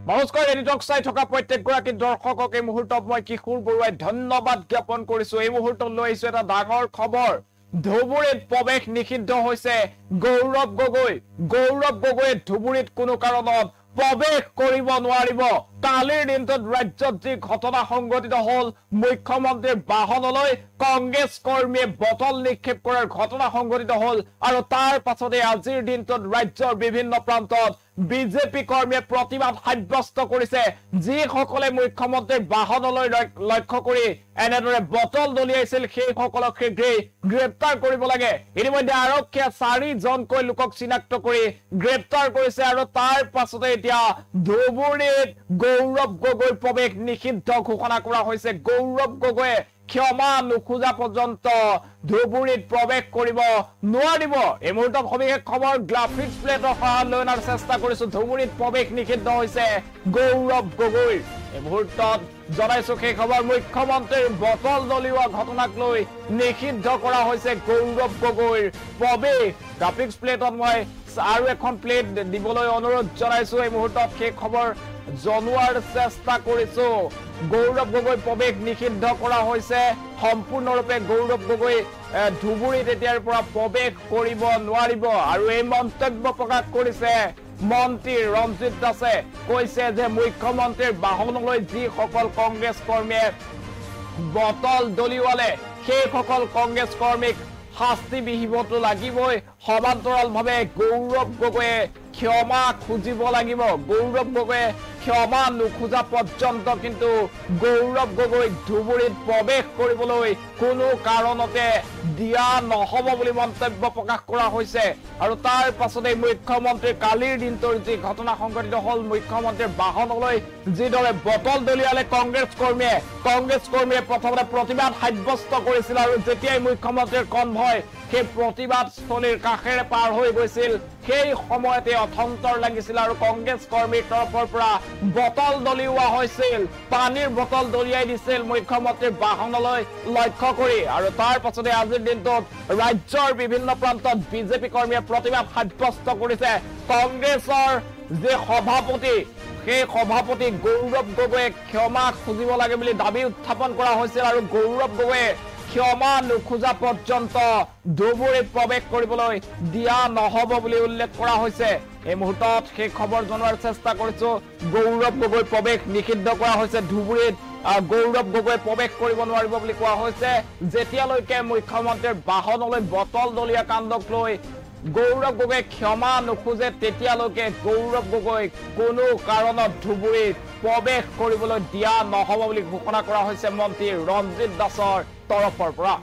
নমস্কাৰ এডিটক চাই থকা প্ৰত্যেকগৰাকী দৰ্শকক এই মুহূৰ্তত মই কিশোৰ বৰুৱাই ধন্যবাদ জ্ঞাপন কৰিছো। এই মুহূৰ্তত লৈ আহিছো এটা ডাঙৰ খবৰ। ধুবুৰীত প্ৰৱেশ নিষিদ্ধ হৈছে গৌৰৱ গগৈ। গৌৰৱ গগৈয়ে ধুবুৰীত কোনো কাৰণত প্ৰৱেশ কৰিব নোৱাৰিব। কালিৰ দিনটোত ৰাজ্যত যি ঘটনা সংঘটিত হল, মুখ্যমন্ত্ৰীৰ বাহনলৈ কংগ্ৰেছ কৰ্মীয়ে বটল নিক্ষেপ কৰাৰ ঘটনা সংঘটিত হল আৰু তাৰ পাছতে আজিৰ দিনটোত ৰাজ্যৰ বিভিন্ন প্ৰান্তত বিজেপি কৰ্মীয়ে প্ৰতিবাদ সাব্যস্ত কৰিছে। যিসকলে মুখ্যমন্ত্ৰীৰ বাহনলৈ লক্ষ্য কৰি এনেদৰে বটল দলিয়াইছিল সেইসকলক শীঘ্ৰেই গ্ৰেপ্তাৰ কৰিব লাগে। ইতিমধ্যে আৰক্ষীয়ে 4জনকৈ লোকক চিনাক্ত কৰি গ্ৰেপ্তাৰ কৰিছে আৰু তাৰ পাছতে এতিয়া ধুবুৰীত গৌৰৱ গগৈ প্ৰৱেশ নিষিদ্ধ ঘোষণা কৰা হৈছে। গৌৰৱ গগৈয়ে ক্ষমা নোখোজা পৰ্যন্ত ধুবুৰীত প্ৰৱেশ কৰিব নোৱাৰিব। এই মুহূৰ্তত সবিশেষ খবৰ গ্ৰাফিক্স প্লেটৰ সহায়ত লৈ অনাৰ চেষ্টা কৰিছো। ধুবুৰীত প্ৰৱেশ নিষিদ্ধ হৈছে গৌৰৱ গগৈ। এই মুহূৰ্তত জনাইছো সেই খবৰ, মুখ্যমন্ত্ৰীৰ বটল দলিওৱা ঘটনাক লৈ নিষিদ্ধ কৰা হৈছে গৌৰৱ গগৈৰ প্ৰৱেশ। গ্ৰাফিক্স প্লেটত মই আৰু এখন প্লেট দিবলৈ অনুৰোধ জনাইছো। এই মুহূৰ্তত সেই খবৰ জনোৱাৰ চেষ্টা কৰিছো। গৌৰৱ গগৈ প্ৰৱেশ নিষিদ্ধ কৰা হৈছে সম্পূৰ্ণৰূপে। গৌৰৱ গগৈ ধুবুৰীত এতিয়াৰ পৰা প্ৰৱেশ কৰিব নোৱাৰিব আৰু এই মন্তব্য প্ৰকাশ কৰিছে মন্ত্ৰী ৰঞ্জিত দাসে। কৈছে যে মুখ্যমন্ত্ৰীৰ বাহনলৈ যিসকল কংগ্ৰেছ কৰ্মীয়ে বটল দলিওৱালে সেইসকল কংগ্ৰেছ কৰ্মীক শাস্তি বিহিবতো লাগিবই। সমান্তৰালভাৱে গৌৰৱ গগৈয়ে ক্ষমা খুজিব লাগিব। গৌৰৱ গগৈয়ে ক্ষমা নোখোজা পৰ্যন্ত কিন্তু গৌৰৱ গগৈক ধুবুৰীত প্ৰৱেশ কৰিবলৈ কোনো কাৰণতে দিয়া নহব বুলি মন্তব্য প্ৰকাশ কৰা হৈছে। আৰু তাৰ পাছতে মুখ্যমন্ত্ৰীৰ কালিৰ দিনটোৰ যি ঘটনা সংঘটিত হল, মুখ্যমন্ত্ৰীৰ বাহনলৈ যিদৰে বটল দলিয়ালে কংগ্ৰেছ কৰ্মীয়ে প্ৰথমতে প্ৰতিবাদ সাব্যস্ত কৰিছিল আৰু যেতিয়াই মুখ্যমন্ত্ৰীৰ কনভয় সেই প্ৰতিবাদস্থলীৰ কাষেৰে পাৰ হৈ গৈছিল সেই সময়তে অথন্তৰ লাগিছিল আৰু কংগ্ৰেছ কৰ্মীৰ তৰফৰ পৰা বটল দলিওৱা হৈছিল, পানীৰ বটল দলিয়াই দিছিল মুখ্যমন্ত্ৰীৰ বাহনলৈ লক্ষ্য কৰি। আৰু তাৰ পাছতে আজিৰ দিনটোত ৰাজ্যৰ বিভিন্ন প্ৰান্তত বিজেপি কৰ্মীয়ে প্ৰতিবাদ সাব্যস্ত কৰিছে। কংগ্ৰেছৰ যে সভাপতি সেই সভাপতি গৌৰৱ গগৈয়ে ক্ষমা খুজিব লাগে বুলি দাবী উত্থাপন কৰা হৈছিল আৰু গৌৰৱ গগৈয়ে ক্ষমা নোখোজা পৰ্যন্ত ধুবুৰীত প্ৰৱেশ কৰিবলৈ দিয়া নহব বুলি উল্লেখ কৰা হৈছে। এই মুহূৰ্তত সেই খবৰ জনোৱাৰ চেষ্টা কৰিছো। গৌৰৱ গগৈ প্ৰৱেশ নিষিদ্ধ কৰা হৈছে ধুবুৰীত। গৌৰৱ গগৈ প্ৰৱেশ কৰিব নোৱাৰিব বুলি কোৱা হৈছে। যেতিয়ালৈকে মুখ্যমন্ত্ৰীৰ বাহনলৈ বটল দলিয়া কাণ্ডক লৈ গৌৰৱ গগৈয়ে ক্ষমা নোখোজে তেতিয়ালৈকে গৌৰৱ গগৈ কোনো কাৰণত ধুবুৰীত প্ৰৱেশ কৰিবলৈ দিয়া নহব বুলি ঘোষণা কৰা হৈছে মন্ত্ৰী ৰঞ্জিত দাসৰ তৰফৰ পৰা।